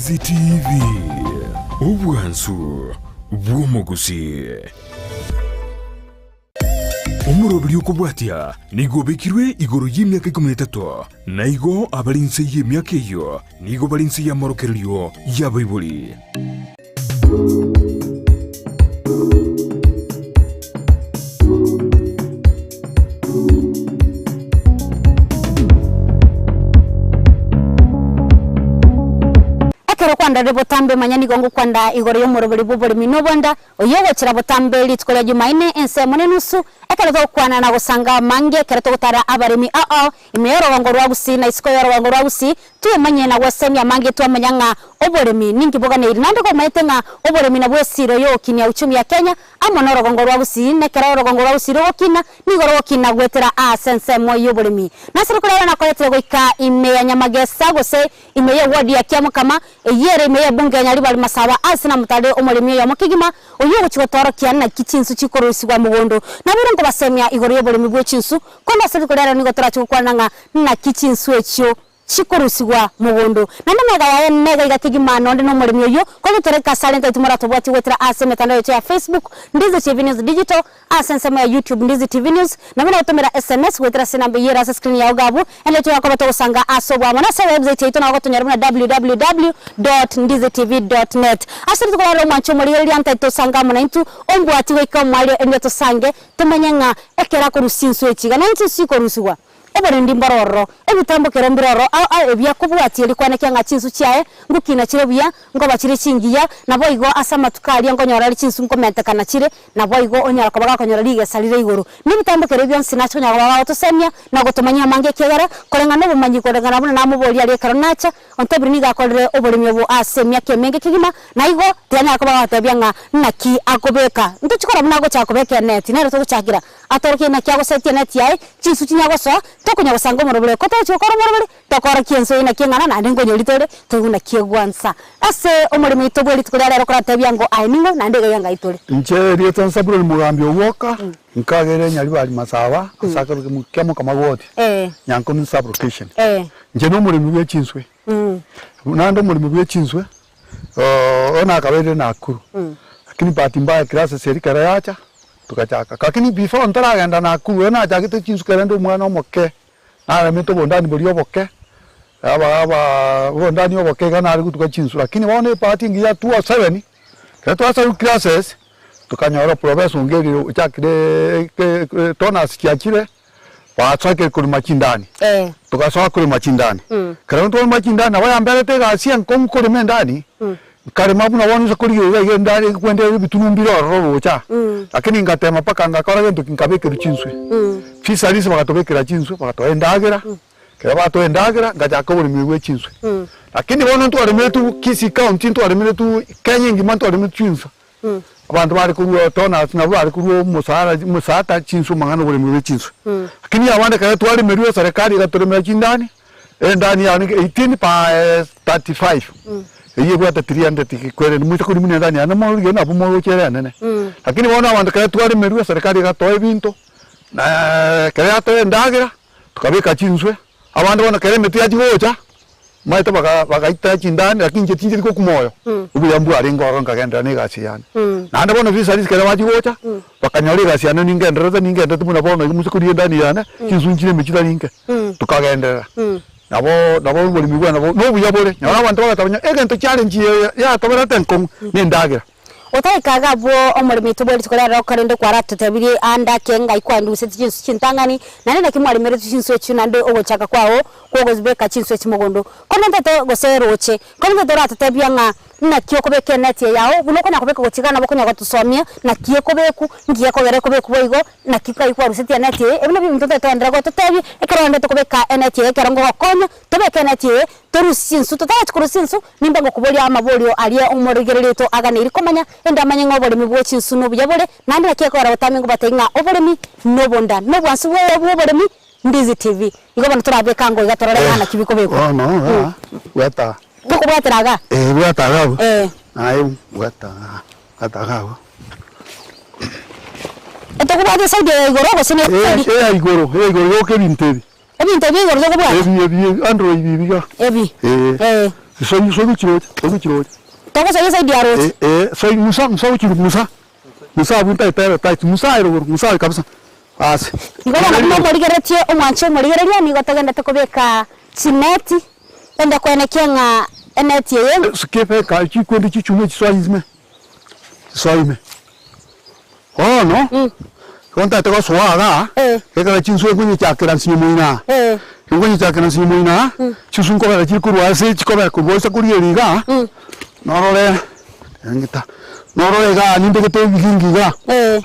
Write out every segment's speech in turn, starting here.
Ndizi TV ubwansu bw'omuguzi umurobiri ukubwatya nigobekirwe igoro y'imyaka 13 naigo abalinse y'imyaka iyo nigo balinse ya morokeryo y'abayibuli kwanda rebotambe manyani gongo kwanda igoro yo murobiri buburi minobonda oyewo kira botambe litkola Jumaine ense monenusu ekaleto kwana na gusanga mange kereto gutara abarimi imeyoro wangoro wabusi na isiko yoro wangoro wabusi tuye manye na wasemya mange tu amanyanga oboremi ningi boga ne nande ko maitenga oboremi na bwesiro yo kinya uchumi ya Kenya amonoro wangoro wabusi ne keroro wangoro wabusi ro kina nigoro wakina gwetera sense moyo oboremi nasiro kula na koletere goika imeya nyamagesa gose imeya wadi ya kiamu kama yere meya bunge nyali bali masaba asina mutale omolemi ya mukigima oyo chigotoro kiana kichinsu chikorosigwa mugondo na birongo basemya igoro yobolemi bwe chinsu konda sedi kolera nigo turachukwananga na kichinsu ekyo chikorusigwa mugondo nande mega ya nega igakigima nonde no molemi oyo kono tereka salenta itumara tobwati wetera aseme tandao ya Facebook Ndizi TV News Digital asensema ya YouTube Ndizi TV News na mina utumira SMS wetera sinambe yera sa screen ya ogabu ene tuwa kwa bato usanga asobwa mwana sa website yetu na wakotu nyarumuna www.ndizitv.net asiri tukula lo mwancho mwali yeli anta ito sanga mwana intu ombu atiwe ika mwali ende to sange temanyanga ekera korusinsu echiga na intu siko rusigwa ebere ndimbaroro ebitambo kerembiroro ebya kubwati elikwana kyanga chinsu kyae ngukina kirebuya ngo bakire kingiya nabo igo asama tukali ngo nyora chinsu nkomenta kana kire nabo igo onyara kabaga konyora liga salire igoro nibitambo kerebyo nsinacho nyara baba otosemya nago tomanya mange kegara kolenga no bumanyi kolenga nabo namuboli ali karonacha ontebiri niga kolere obolimi obo asemya kemenge kigima na igo tyanya kabaga atabyanga naki akobeka ntuchikora munago chakobeka net nero to chakira atoroke na kyago site net yae chinsu kinyago so tokunya gusanga umurobere ko tokora umurobere tokora kienso ina kingana na ndingo nyolitore tuguna kiegwansa ase umurimo itobwe litukura rero kora tabyango ainingo na ndege yanga itore nche rietan saburo mugambi owoka nkagere nyali bali masaba asaka mukemo kamagoti nyanko ni sublocation nje no murimo byechinswe nando murimo byechinswe ona kabere nakuru lakini bahati mbaya klasa serikali yacha tukachaka kakini before ntaragenda nakuru na chagite chinsukere ndo mwana omoke na meto bondani boli oboke aba bondani oboke kana ari kutuka chinsu lakini waone party ngiya 207 kato asa classes tukanyora professor ngeri chakire tona sikiachire watsake kuli machindani tukasoa kuli machindani kana ndo machindani wayambere tega asian komkole mendani kare mabuna wanu sakuri ndani kwende bitunumbiro robocha lakini ngatema paka ngakora gento kinkabeke ruchinswe fisarisi bakatobekera chinswe bakatoendagera kera batoendagera ngajaka buri miwe chinswe lakini wono ntware metu kisi county ntware metu Kenya ngima ntware metu chinswe abantu bari kuruo tona na bari kuruo musata chinswe mangano buri miwe chinswe lakini abande kare twari meruwe serikali gatoremera chindani ndani ya 18 pa 35 iye kwa 300 kwere mwita kuri mune ndani ana mo gena bu mo chere nene lakini wana wanda kaya twari meruwe serikali gatoe binto na kaya to ndagira tukabeka chinswe abandi wana kare metu yaji gocha maita baka ita chindani lakini nje tinje ko kumoyo ubu yambu ari ngo ngagenda ne gasiyana na anda bona visa riskera waji gocha bakanyori gasiyana ningendera tumuna bona musikuri ndani yana chinsunjire mechita ninke tukagendera nabo boli migwa nabo no buyabole nyara abantu bagatabanya egento challenge ya tobera tenkong nindagira otaikaga bo omulimi toboli tukolera okarende kwara tutabiri anda kenga ikwandu setijinsu chintangani nane nakimwali mere tuchinsu echunande ogochaka kwawo kogozbeka chinsu echimogondo konende to goseroche konende to ratabyanga na kiokobeke net yawo bunoko nakobeka gochigana bokonya gotusomia na kiekobeku ngiye kobere kobeku boigo na kika ikwaru seti net ebino bintu to ndra go totebi ekarande to kobeka net ekarango gokonya tobeka net torusinsu totachikurusinsu nimbango kuboli amabolio aliye umorigerereto aganiri komanya enda manyengo obolemi bwechinsu no buyabole nandi nakekora batamingo batenga obolemi no bonda no bwansu obolemi Ndizi TV igo bana turabeka ngo igatorora hana kibikobeko no wata Buku bwateraga bwateraga ayo bwateraga eto kubate saide igoro go sine igoro yo ke bintebi ebintebi igoro zo kubwa ebi android bibiga ebi So kichiro. Toko so yesa dia rote. So Musa kichiro Musa bunta tai Musa ero Musa kabisa. Basi. Ngoma na mama murigeretie umwanche murigereria ni gotagenda tukubeka chineti enda kwenekea nga eneti yeye. Sikepe ka chikwendi chichume chiswaizme. Oh no. Konta teko swaga. Keka chinswe kunyi chakira nsimuina. Kunyi chakira nsimuina. Chisunko ba chikuru ase chikoba kubosa kurieriga. Norole ngita. Norole ga ninde keto bikingiga.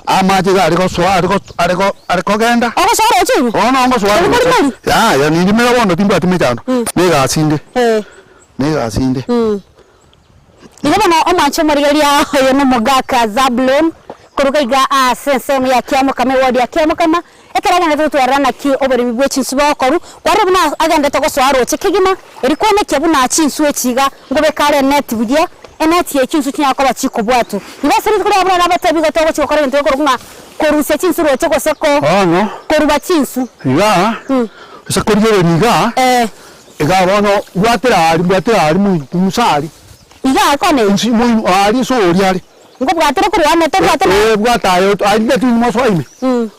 Amaje ga ariko swa ariko genda. Oko swa rochi. Oh no ngo swa. Ya ni dimera wono timba timechano. Nega asinde. Nega asinde. Ngoma na omwanche murigeria yo no Mogaka Zablon. Kuruka iga sensemu ya kiamo kama wadi ya kiamo kama ekeraga na tutu arana ki obere bibwe chinsu bakoru kwaro buna agenda toko swaro chekigima eriko ne kebuna chinsu echiga ngobe kale net budia eneti ye chinsu kinya ko bachiko bwatu ngosiri kuri abura nabate bigo toko chikokora bintu ko kuma koruse chinsu ro choko seko no koruba chinsu iga sekoriye niga ega bono bwatera ari mu musari iga ko ne nsi mu ari so ori ari ngo bwatera kuri ane to bwatera bwatayo ari tu mo so ime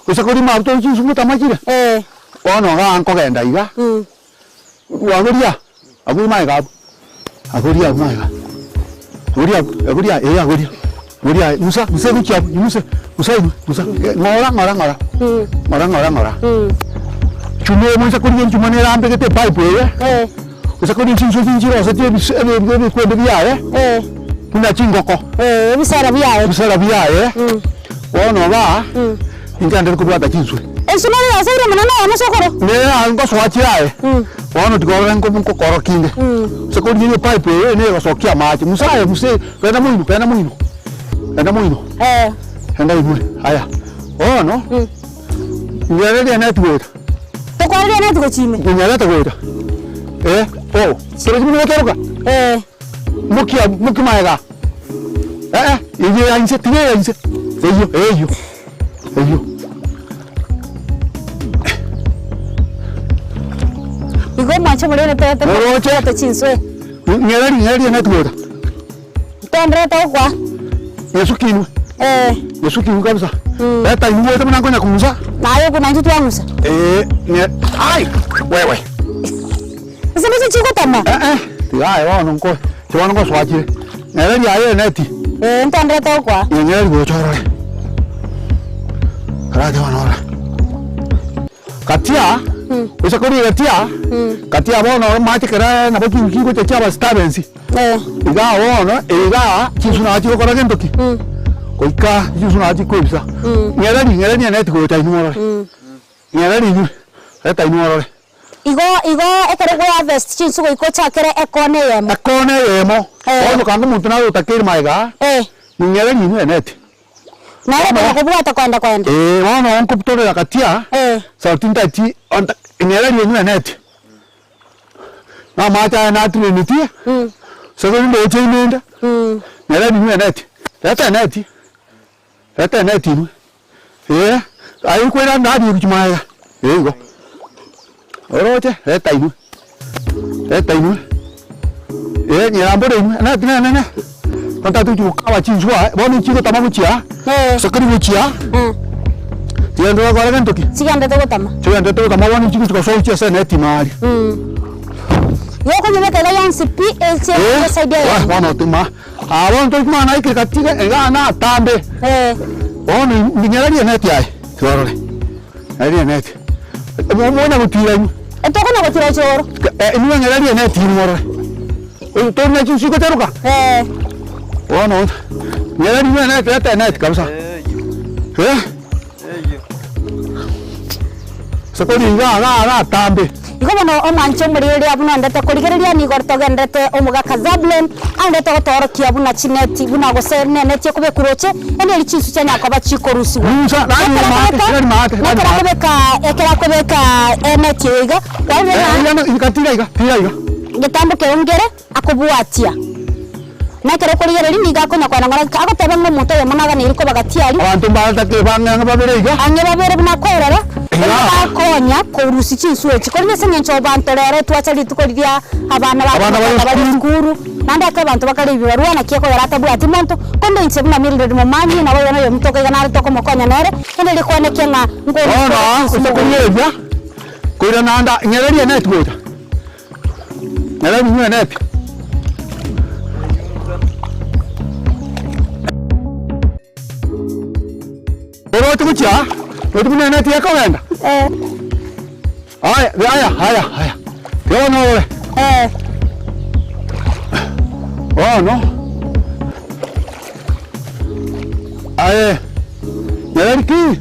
usekori ma to chinsu mutamachire ono ga anko genda iga wagoria aguri mai ga agoria Goria Musa kuchia Musa ngora chume Musa kuri chumane rambe kete pipe ye Musa kuri chinso chinjiro sate ebe kwende bia kuna chingoko bisara bia ye ono ba ingande kubata chinso ensuma ya sare manana ya masokoro ne ango swachira ono tigora ngo munko korokinde sekodi ni pipe ne go sokia maji Musa pena muino enda ibu haya ono ngere ne tuwe to kwa ne tuwe chime ngere tuwe sere jimu toruka muki maega ije ainse tiye ainse eyo igo mwache mulene tete chinswe ngere ne tuwe tendre to kwa Yesu kinu kabisa. Eta inu wote mna ngonya kumuza. Nayo kuna njitu ya musa. Ai, wewe. Sasa chiko tama. Tiga ewa nonko. Tiwa nonko swachire. Nere ya ye neti. Ntandre to kwa. Nere go choro. Kara tiwa nora. Katia. Esa kori katia. Katia bono mati kara na boki kiko chacha ba stabensi. Iga wono, iga chisuna ati ko kora gentoki. Koika chisuna ati ko bisa. Ngere ni neti ko tai nuora. Ngere ni eta nuora. Igo ekere go harvest chinsu ko ikocha kere ekone yemo. Ono kandu muntu na utakiri maiga. Ngere ni neti. Na yeye ko bwata kwenda. Ono onko putore ya katia. Sautinta ati ngere ni neti. Na mata na trinity. Sasa ndio chimenda. Nela ni net. Leta net. Ayi kwenda ndadi kuchimaya. Yego. Orote leta inu. Nyambore inu. Na. Konta tu kawa chinzwa. Boni chiko tamamu chia. Sakari muchia. Tiendo kwa gani toki? Sigande to tama. Sigande to tama boni chiko kwa so chia net mali. Yoko nyebeka la yansi PLC saidia ya. Wana tuma. Awon to kuma na ikikatika ega na tambe. Ono ninyari net yai. Torole. Ari net. Mwana kutira ni. Etoko na kutira choro. Ni nyari net ni moro. O to na chinsu ko teruka. Ono. Nyari net kabisa. Sakori ga tambe. Iko no omwanche murire abuna ndete kurigereria ni gortoga ndete Omogaka Zablon andete gotorokia abuna chineti buna gose neti kube kuroche ene lichinsu cyanya kwa bachikorusi Musa mate. Ekera kubeka eneti yiga Ina ikatira gitambuke ongere akubwatia nakere kurigereri niga konya kwa ngora agotebe ngo muto ye munaga ni iriko bagatiari abantu balata ke banga babere iga anye babere buna kwerera bakonya kurusi chinsuwe chikorine senyencho bantu rero twachali tukoriria abana bari skuru nanda ke bantu bakari bibarua na kieko yarata bwa timonto kondo inse buna milde mo manyi na wewe nayo mtoka igana to komo konya nere ende likone kenga ngoro kusokuyeja kuira nanda nyereria net goita nere binywe net oro tukucha wetumune net yako wenda haya yo no oh no Nereki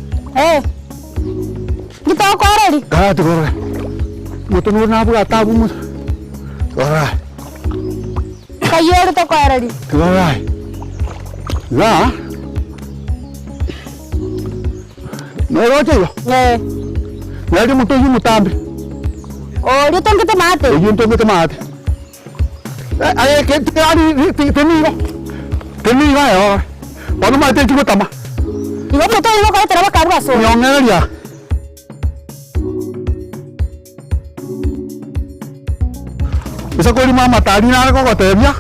kita ko already ka to gore mutunu na bu ata bu ora kayor to ko already ora la no roche yo nadi muto yu mutambe o yo tonge tomate yo tonge tomate que tenigo yo ono mate chuko tama igo muto igo ko tera bakaruga so yo ngeria bisa ko mama tari na ko ko tebia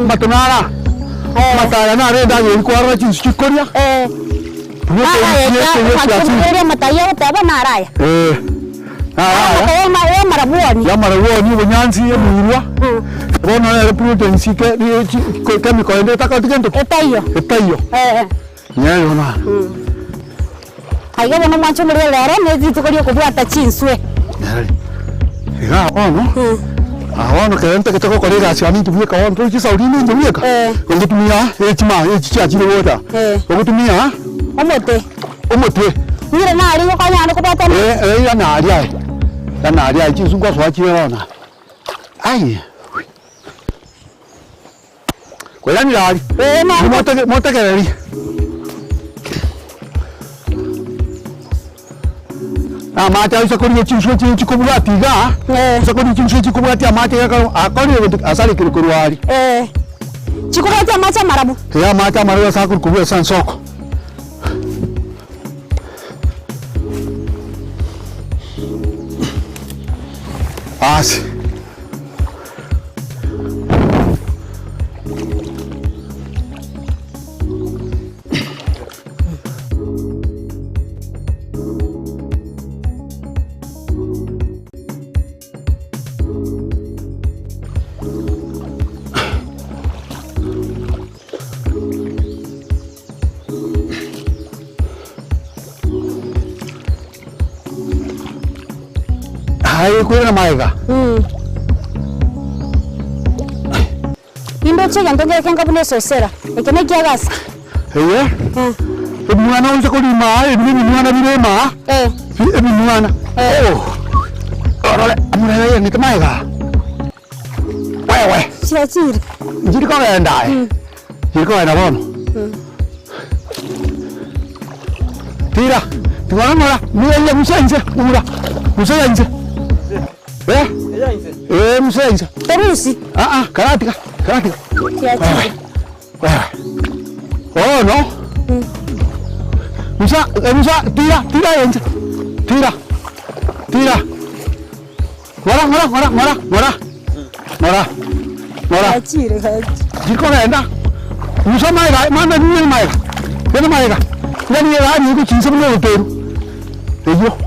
matonara matara na re da yo ko ara chin chikoria mataya taba naraya ya marabuoni bunyanzi emurwa bona le prudence ke mi ko ende takatikendo etayo nyayo na aiga bona mancho muri lere nezi tukorio kubwata chinswe iga ono ono ke ente ke toko kolega siani tubie ka ono ki saurini ndubie ka ngotumia echima echicha chire wota ngotumia omote mire na ari ko kanya ko bata ya na ari ai na ari ai chisu kwa swa chire ona ai ko ya ni ari na mote ke ri mate isa kuri chisu chisu kubulati ga isa kuri chisu kubulati mate ka akori asali kiri kurwari chikubulati amacha marabu ya mate marabu sa kubwe san soko Asi. Hai kuira maiga. Indo chega ntonge kenga bune sosera. Ekene kiagas. Mwana unse kulima, ni mwana bilema. Ni mwana. Orale, amuna yeye ni maiga. Wewe. Chiri. Njiri ko enda. Njiri ko enda bono. Tira. Tuwana mwana, musenze, mura. Musenze. Musenze. Terusi. Karatika. Oh no. Musa, tira yenze. Tira. Mora. Chiri. Jiko enda. Musa maiga, manda ni maiga. Yana maiga. Yani ya ni ko chinsa blo teru. Eyo.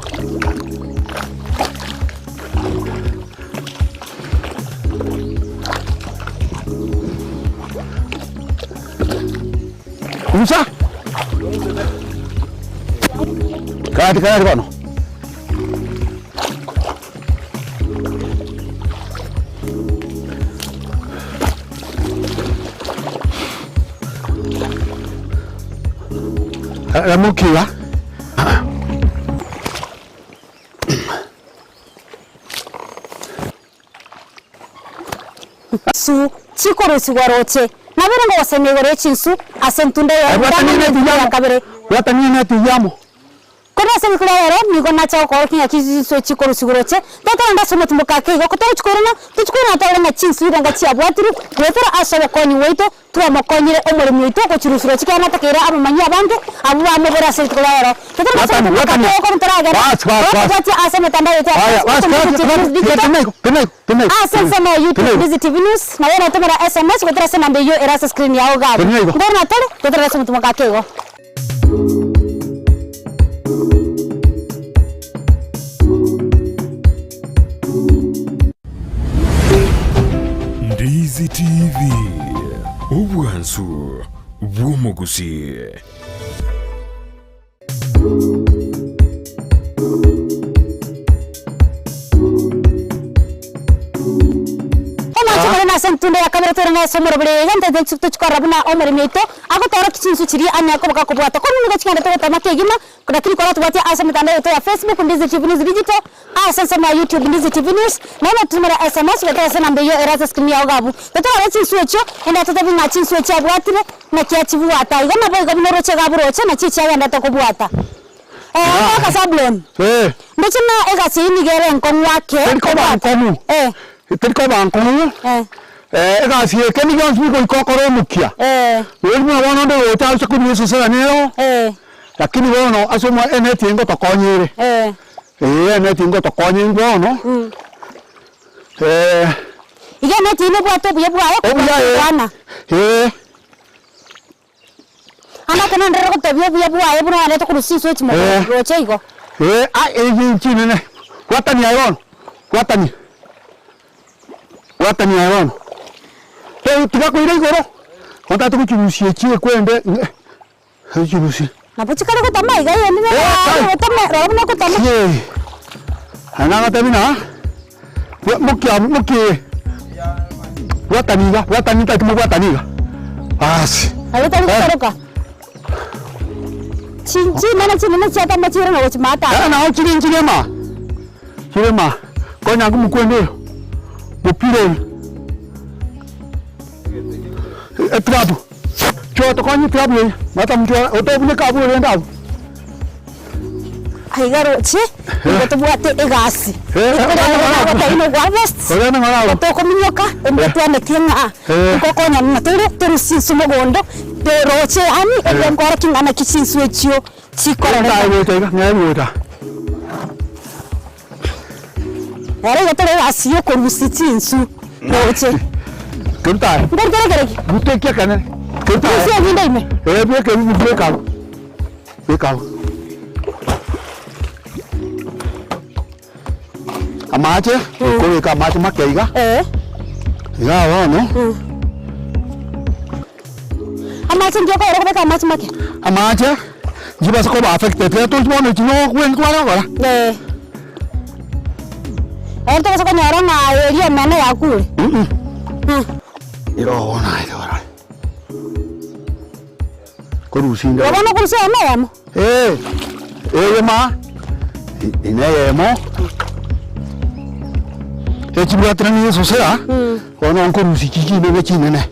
Musa. Kaya bano. Mukiwa. Su chikoro sigwaroche. Nabere ngo wasemegore chinsu asentunde ya kabere. Watani na tiyamo. Kono ase bikurero nigo nacha ko kinya kiziso chikoro siguroche tata nda somo tumuka ke go to chukorona tuchukorona tawle na chinsu nga chia bwatiri gwetera asobo koni weito tuwa mokonyire omurimi weito ko chirusuro chikana takira abamanyi abantu abo bamogera ase bikurero tata Watani. ko mtaragera basi ase metanda yote ase sama YouTube Busy TV News na wena tumera SMS gwetera ase namba yo erasa screen yao gabo ndona tole tata somo tumuka ke go Ndizi TV obwansu bw'omugusi. na sentunde ya kamera tora na somoro bure gante de chukto chukara buna omere meto ako tora kichinsu chiri anya ko baka kubwata ko nuga chikanda to tamake gima kuna kili kwa watu wati asa mitandao yetu ya Facebook Ndizi TV News Digital asa sama YouTube Ndizi TV News na tumera SMS weta sana mbeyo erasa screen ya ogabu tora chinsu echo enda tata binga chinsu echo abwatire na kiachivu ata igama boy gabino roche gabu roche na chichi ya enda to kubwata ka sablon ndechina ega sini gere nkonwake Terko bankomu ega si kemi gans mi ko kokoro mukia wewe wana ndo wota chakuni sasa nero lakini wono asomo eneti ngo tokonyere eneti ngo tokonyere ngono ige neti ne bwato buye bwaye ko bwana ana kana ndero ko tebye buye bwaye bwana ale to kurusi so chimo roche igo yin chinene watani ayon watani ayon tiga ko ire igoro konta to kuchurusie chie kwende churusi na puchikara ko tama iga yene ne tama ro na ko tama ana ga tabina muki watani ta tumu watani basi ale tani karoka chinchi nana chata machira na wachimata na chirema ko nyangu mukwende bupire trabu cho to konyi trabu mata mjua otobune kabu lenda aigaro chi ngoto bwate egasi ko ino gwavest olena ngala to kominyoka embetu ane tinga ko konya na turu sinsu mogondo de roche ani ngora kingana kisinsu echio chikora ngaiwota Wale gotore asiyo ko rusitsinsu roche Kunta. Ngere. Buto kia kana. Kunta. Sio vinda ime. Beke ni beka. Amache, ko ka amache makeiga. Ya wono. Amache ndio ko ro ka amache make. Amache. Jiba ko ba affected. To wono chino kwen kwa ngora. Ento ko nyara na area mane ya kule. Iro na idora. Korusinda. Wana kurusia yamo. Ma. Inayemo. Echibwa trani yeso sera. Wana korusi kiki ne chinene.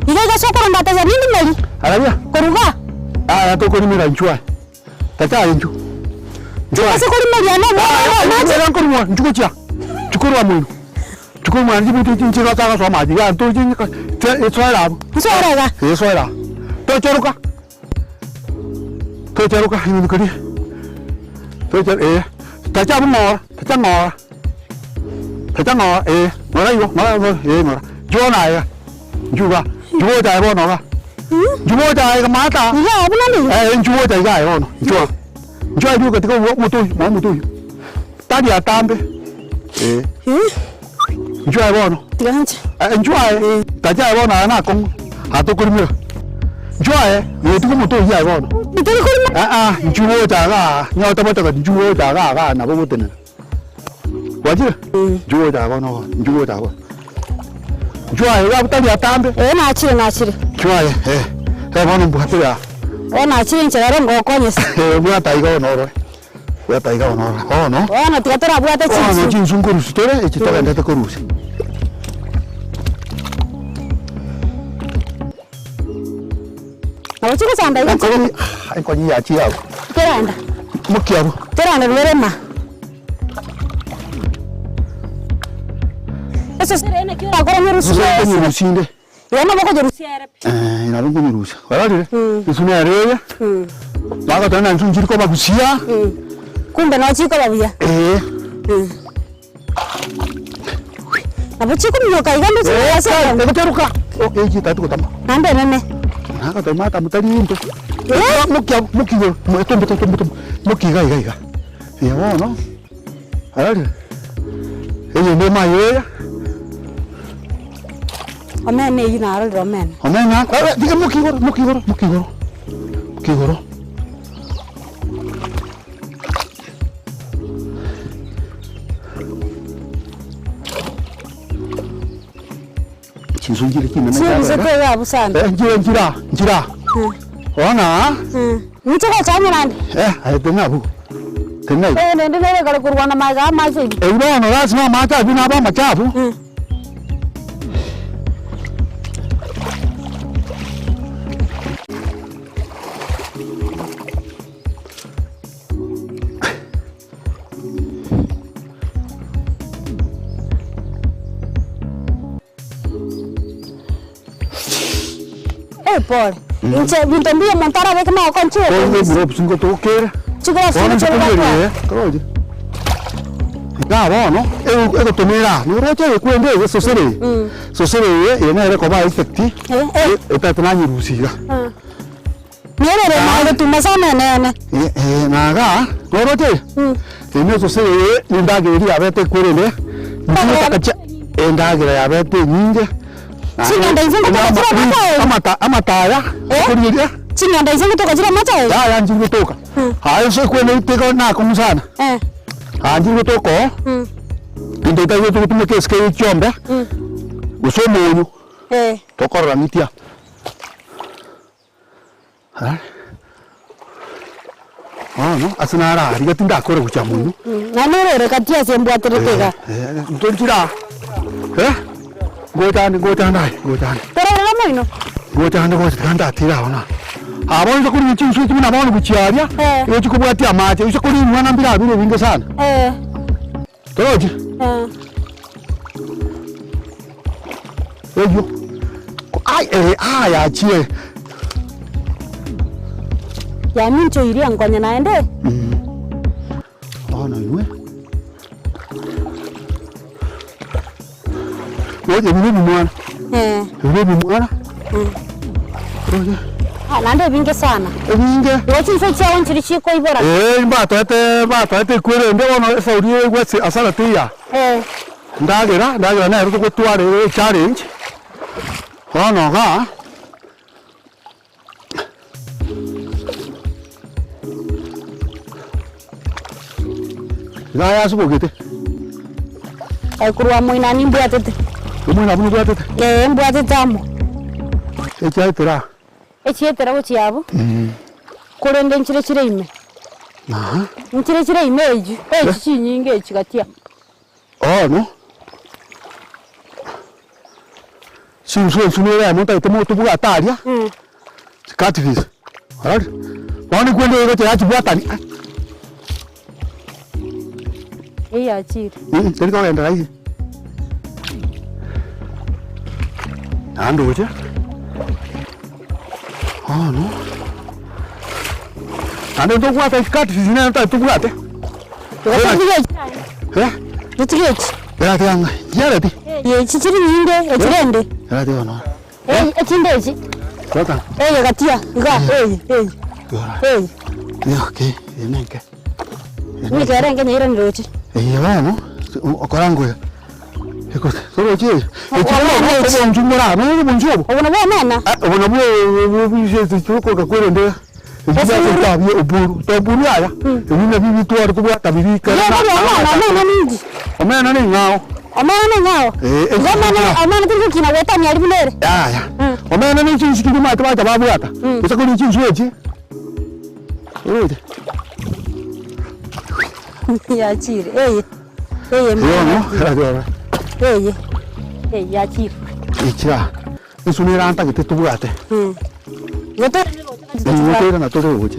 Iga soko ndata za nini meli? Arabia. Koruga. To ko ni mira nchwa. Tata nchu. Ase ko ni meli ana na ko ni nchuko chia. Chukuru amu. Chukuru mwanji bitu chinchira taka so maji ya to chin ka etsoira. Etsoira. Etsoira. To cheruka ni kuri. To cher tacha mo, tacha ngora ngora yo, ngora. Jona ya. Juga. Juo dai bo no ga. Juo dai ga mata. Ya abuna ni. Juo dai ga yo no. Juo. Juo du ka tiko moto. Tadi atambe. Juo bo no. Tiganche. Juo. Tacha bo na kong. Ato kurmi. Juo ni tiko moto ya bo no. Itari kurmi. Juo da ga. Nyo ta moto ga juo da ga na bo moto ne. Waje. Juo da bo no. Juo da bo. Juo ya tadi atambe. Na achire. Juo bono mbuhatira. Ona achire nchera ngo konyesa. Bwa taiga onoro. No. Ona tigatora bwate chinsu. Ona chinsu kurusi tore echitaka ndata kurusi. no chiko sanda iko ai ko ya chi yao teranda mukiabu teranda lorema eso serena kyo akora nyirusu nyirusinde yana bako jerusi arep ina lungu nyirusa warali isune areye baka tana nsunjiri ko bagusia kumbe no chiko babuya abuchi kumyoka igando sasa ndeteruka okay chitatu kutama ande nene naka tomata mutalindo mukiabu mukigo mukiga iga yewo no warali eye ndema yeya amene yina arali amene amena diga mukigoro chinsunjiri kimena chinzekega busana njira ona nichoko chamurande ayetengabu tengai nende nere kale kurwana maga maji no lazima mata bina ba machafu Paul, inche vintambia montara veke ma konche. Ko bro psingo to kere. Chikora sino chora. Kroje. Ga no. E tomera, no roche kwende sosere. Sosere ye na re ko ba effecti. Eta tnani rusiga. Nere ma tu masana nene. Na ga, no roche. Ene sosere ninda geri abete kwere. Ndika kacha enda geri abete ninge. Chinyanda izengo toka mata amataya kuriria chinyanda izengo toka jira mata ya njingo toka hayo se kwene itego na kumusana njingo toko ndo tayo to tume keske chombe usomonyu tokora mitia no asinara ariga tinda kore kuchamunyu nanore katia sembwa teretega ndonjira Gotani. Pero no moino. Gotani tira ona. Abonye kuri chinsu kimwe nabone buchiaria. Yo chikubwati amate. Yo kuri mwana mbira bire binge sana. Toje. Yo. Ai achie. Ya mincho iria ngonya naende. Ona iwe. Oje bibi mwana. Bibi mwana. Oje. Nande binge sana. Binge. Wochi so chawo nchiri chiko ibora. Mbatate kwere nde wono sauri gwetse asala tiya. Ndagera na ruko gutware challenge. Ono ga. Gaya subogete. Ai kurwa moina ni mbwatete. Moina bunu bwatete. Mbwatete amo. Echaitera. Echietera wochi yabo. Kurende nchire ime. Nchire ime eji. Eji nyinge echigatia. No. Sunera monta itemo tubuga taria. Catfish. Alright. Wani kwende yote yachi bwatani. Iya chiri. Teri kwa enda hivi. Ando uche. No. Ando ndo kwa catfish na ndo tubuate. Nutigechi. Era tianga. Yarati. Ye chichiri nyinde echirende. Era tiona. Echindechi. Kota. Gatia. Okay, yenenge. Ni kerenge ni irani rochi. No. Okorango. Eko, solo che. Echiro njumura, no bonjobo. Obona bwana. Obona bije tuko ka kwende. Ese tabie oburu. Toburu aya. Ebina bibi tu ari kubata bibi kana. Omena ningi. Omena ni ngao. Omena ngao. Omena tiri kina weta ni ari bunere. Ya. Omena ni chinsi kiduma tabata babuata. Esa ko ni chinsi echi. Oje. Ya chiri. Ya chiri. Ichira. Isunira anta que te tubugate. Yote Nitera na tole woche.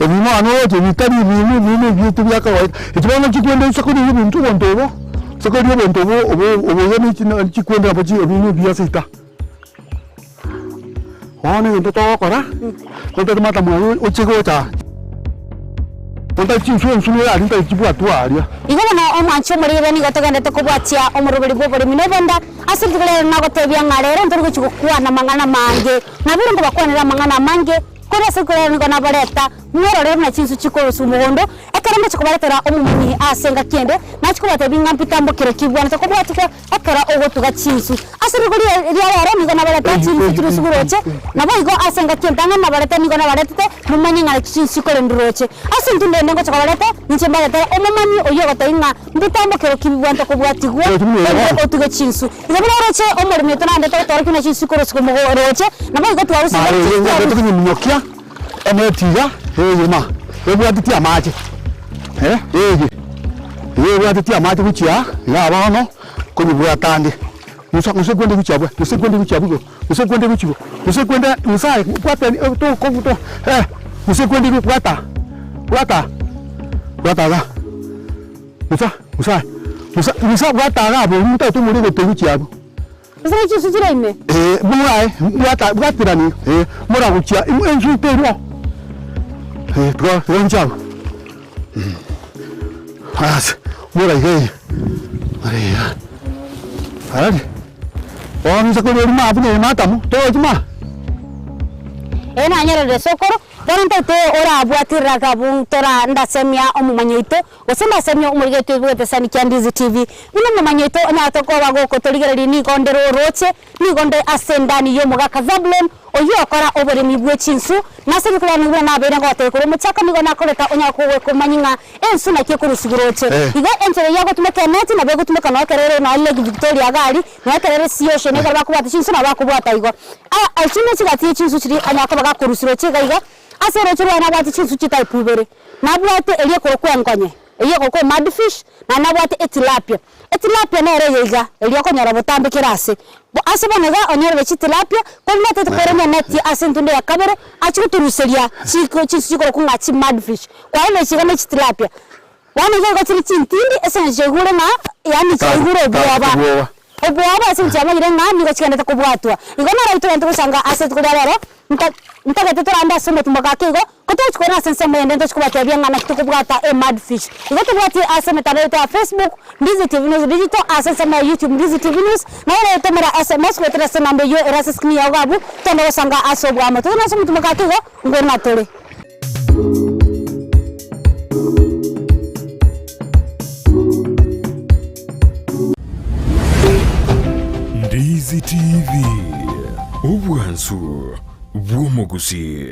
Ebimo anoje bitari bimwe bitu byakawaida. Ekibona kikwenda isakuri y'ibintu bondobo. Sakuri y'ibintu obo ni kikwenda abaji ebintu byasita. Wane ngento tokora. Konta mata mwa ochigota. Konta chinsu nsunu ya rinta ikibu atwaria. Igona omwancho muri beni gotogenda tukubwatia omurubiri bwo minobonda asirikale nagotebya ngarero nturgo chikukwana mangana mange. Nabiro ngo bakwanira mangana mange. Kora sekore ngo nabareta mwerore na chinsu chikoro sumugondo akaramba chikubaretera omumunyi asenga kende nachikubata bingampita mbokere kibwana takobwatiko akara ogo tuga chinsu asirikuri ryara ngo nabareta chinsu chirusuguroche nabo igo asenga kende ngana nabareta ngo nabareta mumanyi ngala chinsu kore nduroche asintunde ngo chikubareta niche bareta omumanyi oyo gotainga mbita mbokere kibwana takobwatigwa ogo tuga chinsu igo roche omurimi tonande tokora kina chinsu koro sumugoroche nabo igo tuwa Emetiga, yema. Ebu atitia maji. Ebu atitia maji kuchia. Ya bano kwenye buatandi. Musa kwende kuchia. Musa kwende kuchia. Musa kwende kuchia. Musa kwende musa kwata to kofuto. Musa kwende kwata. Kwata ga. Musa kwata ga bo muta to muri gote kuchia. Musa chinsu chiraime. Murai, bwatirani. Mura kuchia. Enju perwa. Ronjao. Mura hei. Maria. Aradi. Oni sakuri ma apne matamu. Tojma. Ena nyere de sokoro. Donante te ora abwatira kabung tora ndasemia omumanyito. Osema semia umurigete bwete sani Kyandizi TV. Ino mumanyito na atoko wago kotoligere ni gondero roche. Ni gonde asendani yo muga Zablon. Oyo kora obere mibwe chinsu nasiri kula nibwe na bere ngote ko muchaka nigo nakoleta onya ko kumanyinga ensu na kye kurusigiroche iga entere yago tumeke neti na bego tumeka no kerere na Lake Victoria gali na kerere siyo shene ga bakubata chinsu na bakubata igo alchime chigati chinsu chiri anya ko baga kurusiroche ga iga asero chiri na bati chinsu chitai pubere na bwate eliye ko kwenkonye eliye ko madfish na nabwate tilapia na ere yiga eliye ko nyara botambe kirase asibonega onyere tilapia konne te korenya neti asentunde ya kabere achikuturuseria chiko kungachi madfish kwa ile chigane tilapia wana yego chiri chintindi esenje gure na yani chigure obwaba asenje magire ngani go chigane te kubwatwa igona raito ento kusanga aset kudarero ntagete toranda sombe tumbakakigo kotochikora sense mwende ntochikubata byangana kitukubwata madfish igoto bwati asemetare ta Facebook Ndizi TV News digital asense ma YouTube Ndizi TV News na ile tomera SMS ko tera senambe yo erase skini ya gabu tondo sanga asobwa amato na sombe tumbakakigo ngona tole Ndizi TV Obwansu Bwomogusi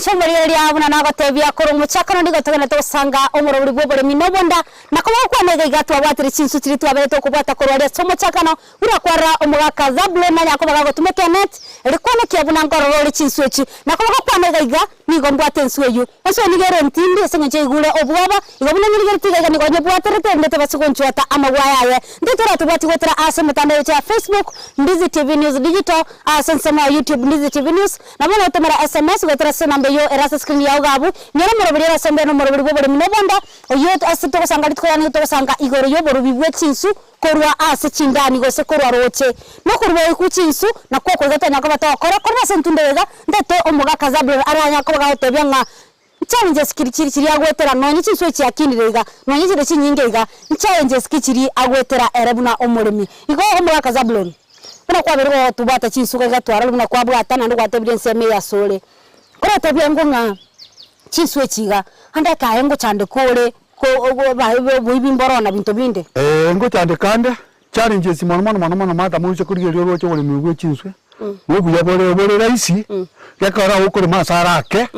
Shomori abuna nagotebya koro muchakano ndigotogana tosanga omuroburi bwobore minobonda nakoba kwanega igatwa batiri chinsu tiri twabere to kubata koro ari somo chakano urakwara omugaka Zablon na yakoba gagotumeke net rikwana kiabuna ngororo ri chinsu echi nakoba kwanega iga nigombwa tensu eyu eso nigere ntindi senje igure obwaba igabuna nigere tiga ni gonye bwaterete ndete basigonchwata amagwayaye ndetora tubati gotera ase mutandao ya Facebook Ndizi TV News digital asensema YouTube Ndizi TV News nabona utemera SMS gotera senambe yo erase screen ya ugabu nyere morobiri rasembe no morobiri bobore minobonda oyo asito kusanga litkorani to kusanga igoro yo borubibwe chinsu korwa ase chindani gose korwa roche no korwa ku chinsu na koko gatanya ko batokora korwa sentundega ndeto omugaka Zablon aranya ko bagahotebya nga challenges kiri agwetera nonyi chinsu echi akinirega nonyi chire chinyingega challenges kiri agwetera erebuna omurimi igo omugaka Zablon kuna kwa berwa tubata chinsu ga gatwara luna kwa bwata na ndwa evidence eme ya sole kora tabia ngonga chiswe chiga handa ka ngo chande kore ko boibi mborona binto binde ngo chande kande challenges mwana mata mucho kuri ryo rocho wole mugwe chinswe ngo kuyabore raisi yakara ukore masara ake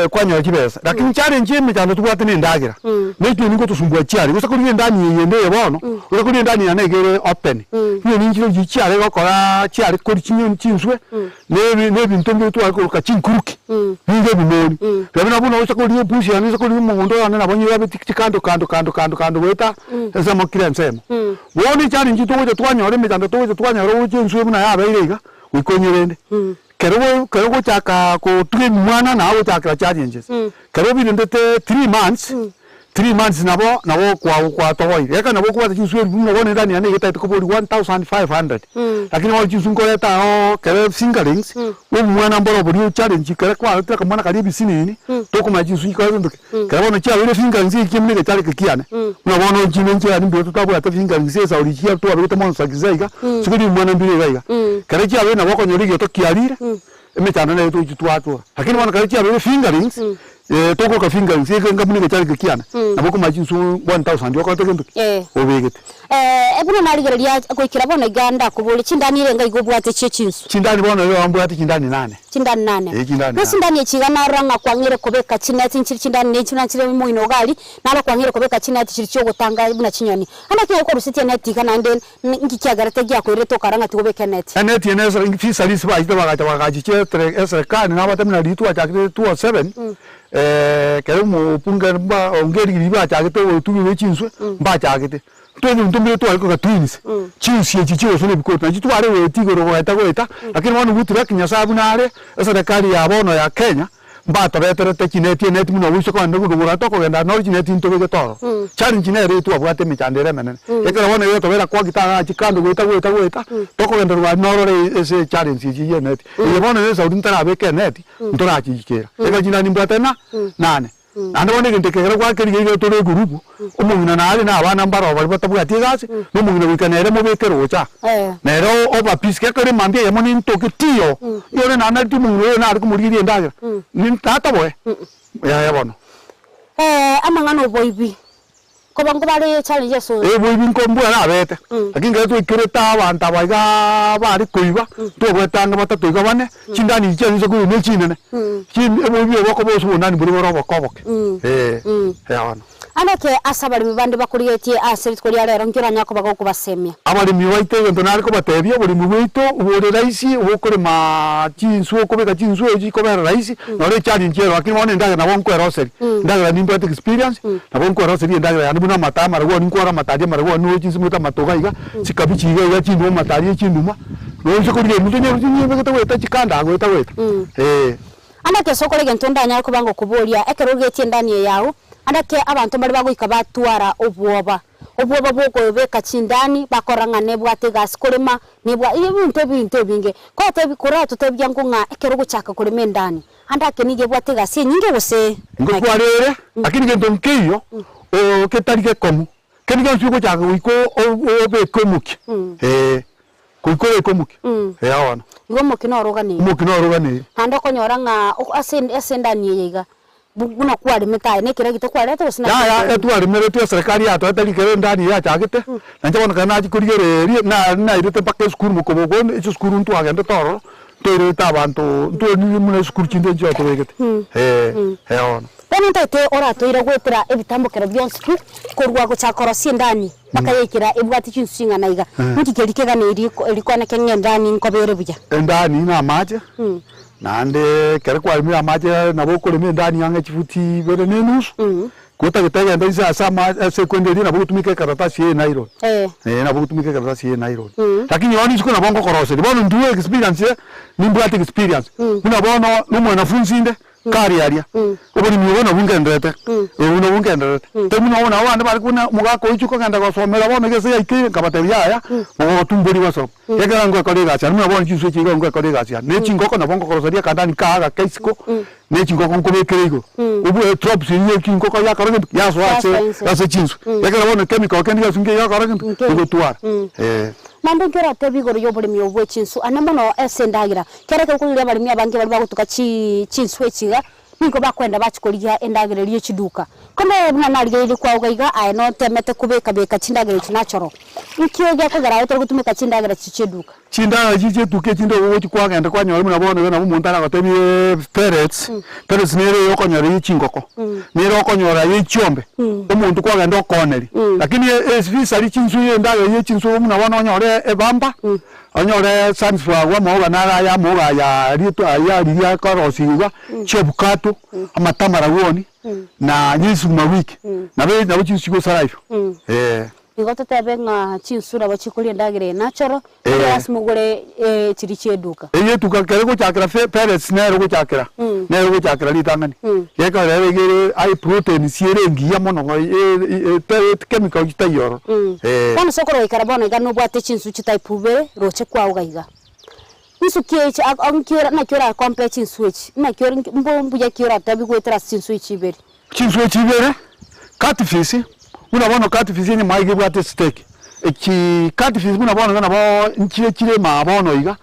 kwanya kibesa lakini challenge imechando tubwate ne ndagira n'icyo ningo tusumbwa cyari gusa kuri ndani yende yebono uri kuri ndani yanegere open niyo ninjiro gicyari bakora cyari kuri kinyo kinswe ne bintu mbitu ariko kacinkuruki ninge bimoni rabina buno usa kuri bushi yanise kuri mundo yana nabonye yabe kando weta eza makira nsema woni challenge tuwe twanyore mitando tuwe twanyore ukinswe buna yabe irega wikonyerende Kero chaka ko 3 mwana na awo chaka challenges. Kero bi ndete 3 months. 3 months nabo kwa toy. Yaka nabo kwa chinsu buno wone ndani ane geta ko 1500. Lakini wao chinsu ko leta kero fingerings. Wo mwana mboro buri challenge kero kwa leta mwana kali bisini to ko ma chinsu ko nduke. Kero no cha wele fingerings ikimne ke chale kiane. Na wono chinenche ani mbi tutabu ata fingerings esa uri chia to abita monsa kizaiga. Sukuri mwana mbire gaiga. Kero cha wele na wako nyori to kialire. Emetana na yetu tuatu lakini wana kalitia bele fingerings toko ka fingerings ngabuni ke chali kiana na boko majinsu 1000 yoko to obegete ebuna naligereria kwikira bona iganda kubuli chindani renga igobwate chinsu chindani bona yo ambwate chindani 8 chindani sindani chigana ranga kwangire kobeka chinati nchiri chindani ne chinachire mu inogali nalo kwangire kobeka chinati chiri cyo gutanga buna chinyoni ana kiyo ko rusiti neti kana nden ngikiagarate gya ko ireto karanga tikobeka neti neti yeneza ngi service ba itaba gacha che serikali na batamina litu achakite 27 kero mu punga ba ongeri riba chakite otubi wechinswe ba chakite twende ntumbe to aliko ka twins chinsi echichiwo sone bikoti na chitware we tigoro goeta lakini wanu gutura kinyasabu nare serikali ya bono ya Kenya mbato beterete chineti neti muno wiso kwa ndugu ngura toko genda no chineti ntobe toro challenge ne retu abwate michandere menene ekera wona yo tobera kwa gitanga chikando goeta toko genda rwa norore ese challenge ji neti ye bona ne saudi ntara beke neti ntora chikera eka jinani mbate na nane ande wone ntekera kwa keri ge tore gurupu umungina nale na abana mbaro bari batabwati gase no mungina wikanere mo bekero cha nero oba piske kare mambie yamoni ntoke tiyo yore na na timungiro na ari kumuriri ndaga ni tata boy ya bono amangano boibi ko bango bale challenge so boibi nkombwa na bete lakini gato ikireta abanta baiga bari kuiba to gwetanga batatu igabane chindani chenze ku ne chinene chin boibi boko bosu nani buri boro bokoboke ya bono anake asabali bibande bakuriyetie aseri twali rero nkira nyako bagoko basemya abali miwaite ngento nariko batebya buli muwito ubore raisi ubokore ma chinsu ko beka chinsu eji ko bera raisi nore challenge ro akini wone ndaga na wonko roseri ndaga ni mbate experience na wonko roseri ndaga ya nubuna mata margo ni kwara mataje margo no chinsu muta matoga iga sikabichi iga ya chindu mataje chinduma no se ko rie mutenye mutenye beka weta chikanda weta anake sokole ngento ndanya ko bango kubolia ekerogetie ndani yawo andake abantu bari bagoika batwara obwoba bwoko beka chindani bakoranga nebwate gas kurema nebwa ibintu binge ko tebikora tutebya ngunga ekero guchaka kurema ndani andake nige bwate gas nyinge gose ngokwarere lakini ngento nkiyo ketarike komu kenige nsuko chaka wiko obekomuki kuiko ekomuki awana ngomuki no rogane andako nyoranga asendani yega buguna kwari metaye nekira gite kwari to sina ya etwari meretu serikali ya to atali ndani ya chagite nanje bona kana chikurigere na irete pakke skuru mukobo gon icho skuru ntu agende toro tere tabantu ntu ni mune skuru chinde jo to wegete ona bani tate ora to ira gwetira ebitambukero byonsi korwa guchakorosi ndani bakayekira ebwati chinsinga naiga mukikerikega ne irikwana kenge ndani nkobere buja ndani na maje nande kere kwa mira maje nabo ko le ndani yanga chifuti bere nenusu kota gitega ndo isa sama secondary nabo tumike karatasi ye nairo nabo tumike karatasi ye nairo lakini wani siko na bongo korose bono nduwe experience ni mbwate experience kuna bono no mwanafunzi inde kari aria obori miona bungendete uno bungendete temuna ona wande bari kuna mugako ichuko nganda kwa somera bono gese yaike kabate yaya mo tumbori waso yega ngo kolega cha muna bono chisu chigo ngo kolega cha ne chingoko na bongo korosaria kandani kaga kaisiko ne chingoko ngo bekerego ubu drops ye chingoko ya karage ya so ase chinsu yega bono chemical kendiga sunge ya karage ngo tuara mambo kera tebigoro yobole mi obwe chinsu anamono esendagira kera ko kulira bali mi abange bali bagutuka chinsu echiga niko bakwenda bachikoria endagererie chiduka kone buna narigire kwa ugaiga ai no temete kubeka beka chindagere chinachoro nkioge kugara utoro gutumika chindagere chichiduka chinda chichiduka chindo uchi kwagenda kwa nyori muna bono na umuntu aragotebi pellets nere yokonyora ichingoko nere okonyora ichombe umuntu kwagenda okoneri lakini esvisa lichinsu endagere chinsu muna bono onyore ebamba onyore sunflower wa moga nara ya moga ya rito ya riya karosiga chebukato amatamara woni na nyisu mawiki na be na chinsu sarayo igoto tebenga chinsura bachikulia ndagire nachoro asmugure chiri cheduka tuka kere go chakra pellets nero go chakra litangani yeka rebe gere ai protein siere ngiya mono chemical chitayoro kono sokoro ikarabono igano bwate chinsu chitaipube roche kwa ugaiga isu kiech ankira na kira complex chinsuich na kira mbombu ya kira tabi gwetera chinsuich ibere catfish unabona catfish ni maige bwate steak catfish unabona kana bo nchire mabono iga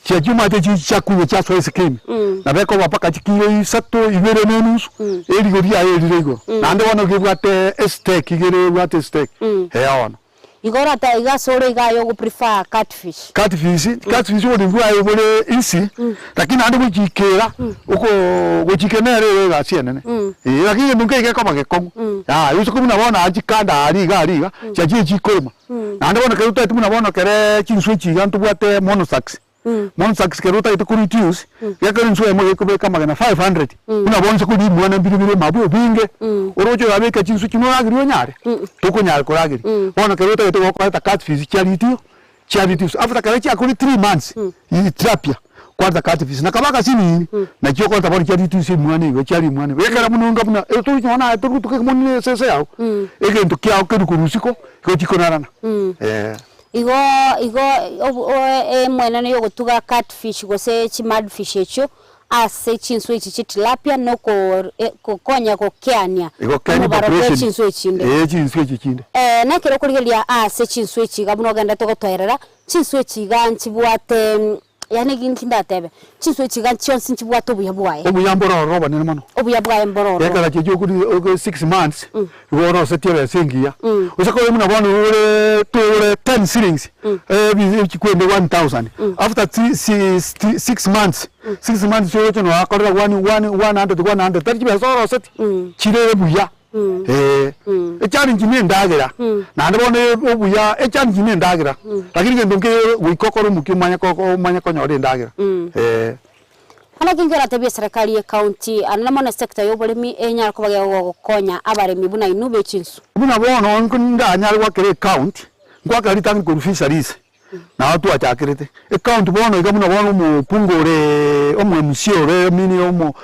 chia juma te chakuye cha so skin na beko bapaka chikiro isato ibere nenusu eri goria eri rego na ndo wono gibwate steak igere bwate steak ona igora ta iga sore iga yo prefer catfish wodi bwa yo bole isi lakini ande kujikera uko kujikenere ga sienene lakini nduke ke kama ke kongo yuso kumuna bona ajikanda ariga chaji jikolma na ande bona keruta tumuna bona kere chinswichi gantu bwate monosax keruta ito kuritus yakere nswe mo yekube kama na 500 una bonse kudi mwana mbiribire mabu binge orojo abeka chinswichi no agiri onyare toko nyare koragiri bona keruta ito kwa catfish charities after kare cha kuri 3 months i trapia kwa catfish na kabaka sini na chio kwa tabari charities mwana iwe chari mwana wekera munonga buna eto nyona eto tuke moni sese yao ege ntukia okeru kurusiko ko chikonarana igo mwena ne yogutuga catfish gose chimadfish echo ase chinsu echi chitilapia no konya kokiania no barabara chinsu echinde chinsu echi chinde na kero kurigelia ase chinsu echi gabuno ganda togotwerera chinsu echi ganchi bwate yani ginkinda tebe chinsu echi ganchi onsi chibwato buyabwaye obuyambororo banene mano obuyabwaye mbororo yakala chejo kuri 6 months woro setire sengia usako muna bwana ure 10 shillings bichikwende 1000 after 6 months 6 months yocho no akora 100 tachibe soro seti chire buya challenge ni ndagira na ndabone obuya challenge ni ndagira lakini ndonke wikokoro mukimanya konyore ndagira ana kingera tabia serikali ya county ana mona sector yobolemi enyar ko bagya gukonya abaremi buna inube chinsu buna bono nkunda anyar wa kere county ngwa kali tangi ku fisheries na watu achakirete account bono ikamuna bono mu pungore omwe msiore mini omo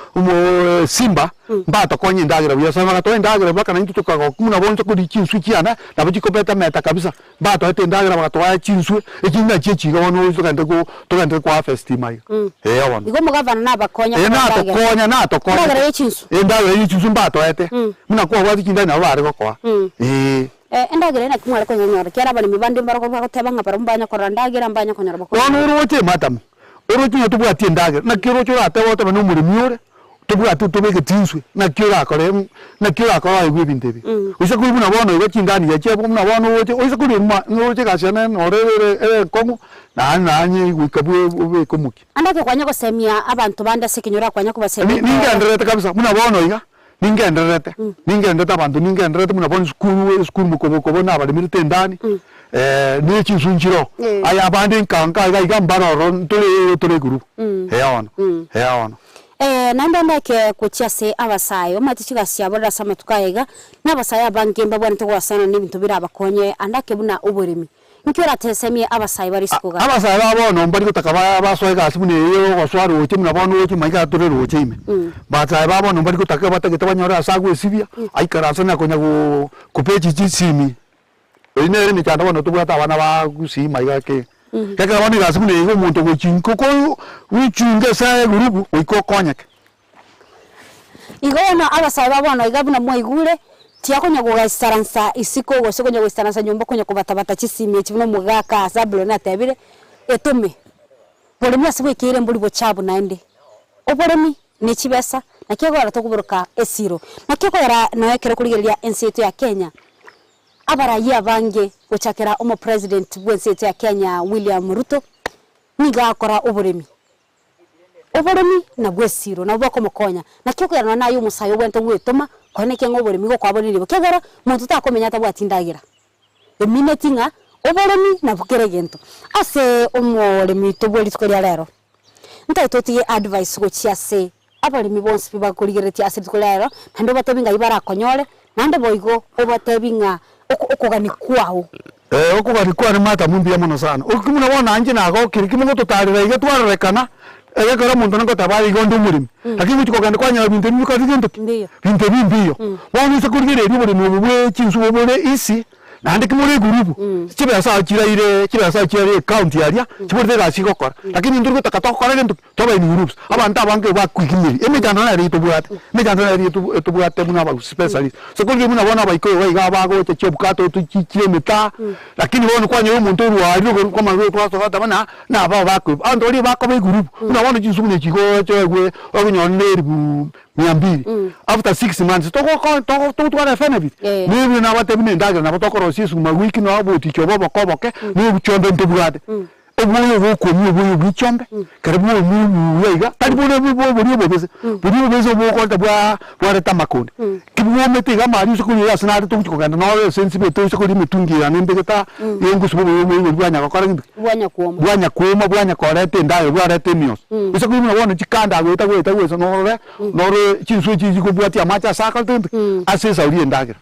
simba mbato konye ndagira bya sama gato ndagira baka na into tukaga kumuna bono kuri chinsu kiana na bujiko beta meta kabisa mbato ete ndagira baka toa chinsu ekinga chichi ga bono tokande kwa festival wona igo mugavana nabakonya nabakonya ndagira yechinsu ndagira yechinsu mbato ete muna kwa wazi kindana bari gokwa endagira na kumwara ko nyonyora kera bali mibande mbarako ko tebanga para mbanya ko randagira mbanya ko nyarabo ko ono roche matamu oroche to bwati ndagira na kiro cho ate wote bano muri miore to bwati to beke tinswe na kira ko ai gwibintebi usa ku buna bono iwe chindani ya chebo buna bono wote usa ku roche kasana norere komu na anyi wikabu ko muki andake kwanya ko semia abantu banda sekinyora kwanya ko basemia ninga ndrete kabisa buna bono iga ningendete abantu ningendete muna bona school mukobo na bali milite ndani ni chinsunjiro aya bandi nkanka ga mbaroro tole group ona nanda ke kuchiase abasayo matichiga siabora sama tukaiga nabasaya bangemba bwana to wasana n'ibintu birabakonye andake buna uburimi nkira tesemie abasayi bari sikuga abasayi babono mbari gutaka basoega asibune yo goswaro oche muna bono oche maiga turero oche ime basayi babono mbari gutaka batageta banyora asagwe esibia aikarasa na konya kupechi chisimi ine ni chanda bono tubwata abana ba gusima maiga ke kaka bani gasibune yo muntu gochinko ko wichunge sa gurubu wikokonyeke igona abasayi babono igabuna moigure tiako nyagoga isaransa isiko gose nyagoga isaransa nyomba konya kubatabata chisimye chibuno mugaka sablo na tabire etume boli mwasi gwikire mbuli bo chabu naende oboremi ni chibesa na kiogora tukuburuka esiro na kiogora no ekere kurigeria ensi yetu ya Kenya abaraya bange guchakira omo president bwensi yetu ya Kenya William Ruto nigakora uburimi na bwesiro na bwako mukonya na kiogora na ayo musayo bwento gwituma kone kengo uburimi go kwabonire kiogora muntu takomenya tabwatindagira eminetinga uburimi na bukeregento ase umurimi tubweri tukoria rero ntaitotiye advice gochiase abarimi bonse bibakurigeretia ase tukoria rero nando batebinga ibara konyore nande boigo obatebinga okugani kwao okugani kwa ni mata mumbia muno sana ukimuna wona anje nago kirikimo gotutarira ige twarerekana egekora muntu ngo tabari gondo murimi lakini tukoganda kwa nyawe bintu biko bigendo bintu bimbiyo wona se kurigereria burimi bubwe chinsu bubwe isi nandi kimuri gurubu kibasa kirire account yaria kiburde gachi gokora lakini ndurgo takatokora gento toba ni groups abantu abange bakwigimiri emijana na rito bwate muna ba specialist so kurige muna bona ba ikoyo iga bago te chebukato tukikire meta lakini bona kwa nyo muntu ruari ko mango twaso bana na ba bakwe andori bako ba group muna bona jinsu ne chigo chegwe obunyoneri bu 200 after 6 months to twara benefit nibi na batebine ndaga na batokoro sisu magwiki no abuti chobo bokoboke nibi chombe ntubwade obuyo bukomye obuyo bichombe karibu mu weiga taribone buri bobeze boko tabwa tamakonde kibuo metiga mari sukuri ya sanari to chukoganda no sensible to sukuri mitungira nembegeta yengu subu mu bwanya gakora bwanya kuoma korete ndayo bwarete mios sukuri mu wona chikanda gweta gwesa no chinsu chiko bwati amacha saka tundu asesa uri ndagira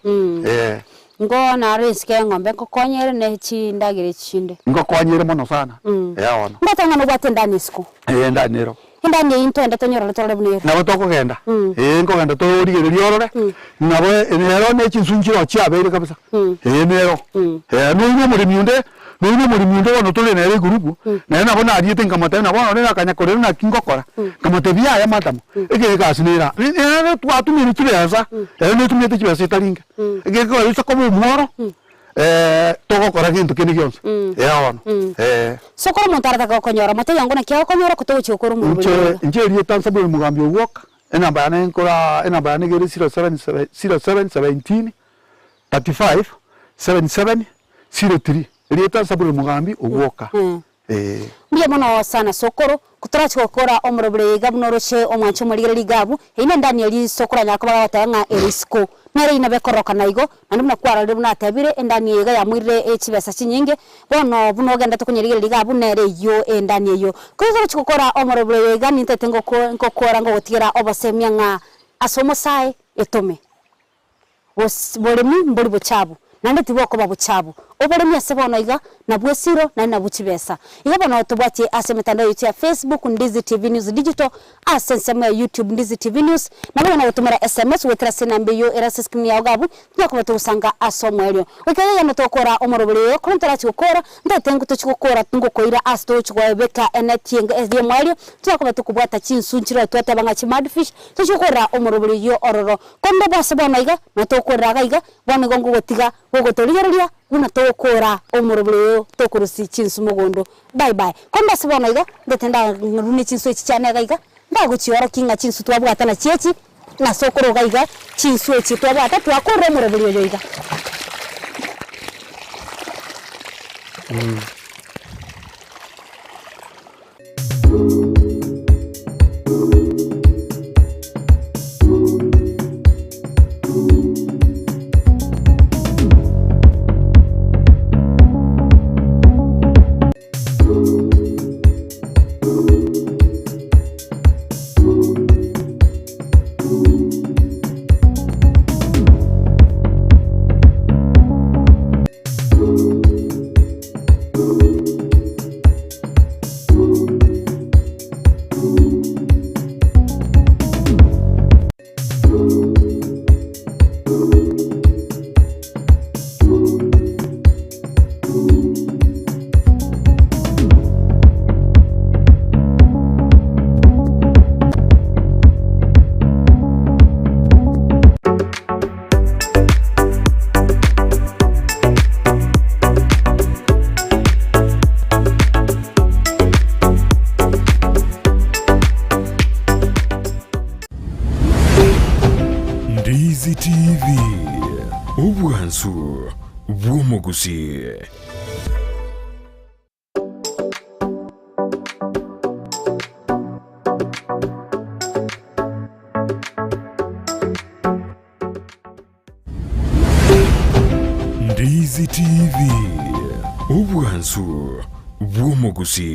ngo na riske ngombe kokonyere ne chindagire chinde ngo konyere mono sana ona ndatanga no gwatenda siku ndanero ndani into enda tonyora tole bunero nabo tokogenda ngogenda to rigereria orore nabo enero ne chinsunjiro chiabere kabisa enero no murimi wono tole na group na nabo na ariete nkamata na bono na kanya korera na kingokora kamate bia ya matamo ege gasinira ene twatumire kibesa ene tumete kibesa itaringa ege ko isa ko mworo togokora gintu kini gyonse ono sokoro montarata ko konyora mate yango na kya konyora kutochi okoro mu nje ri tansa bwe mugambi woka enamba yana nkora enamba yana gere 0717 35 77 03 Rieta sabule mugambi owoka Mbia mono sana sokoro kutrachi kokora omurobule gabno roche omwancho muligeri gabu ine ndani yali sokora nyakaba watanga erisko nere ina bekoroka naigo nandumna kwara ndumna tabire endani yega ya mwire echibesa chinyinge bono buno genda tukunyerigeri gabu nere yo endani yo kuzo chikokora omurobule gani ntetengo kokora ngo gotira obasemya nga asomo sai etome bolemi mboli bochabu nande tiboko babuchabu oboremi asebona iga na bwesiro na buchibesa iga bana tubati ase mitandao yetu ya Facebook Ndizi TV News Digital asensema ya YouTube Ndizi TV News na bana utumira SMS wetera senambe yo era screen ya gabu twakuba tusanga asomo elyo wekaya no tokora omorobele ko ntarati ukora ndatengu tuchikokora tungokoira asto chigwebeka enetienge esdie mwalyo twakuba tukubwata chinsunchira twata banga chimadfish tuchikokora omorobele yo ororo konde basebona iga na tokora iga bana gongo gotiga gogotorigeria una tokora omurubule tokurusi chinsu mugondo bye bye konda sibona iga ndetenda nguruni chinsu chichane ga iga ndaguchiora kinga chinsu twabwata na chechi na sokoro ga iga chinsu chi twabwata twakora omurubule yo iga obwansu bw'omugusi. Ndizi TV, obwansu bw'omugusi.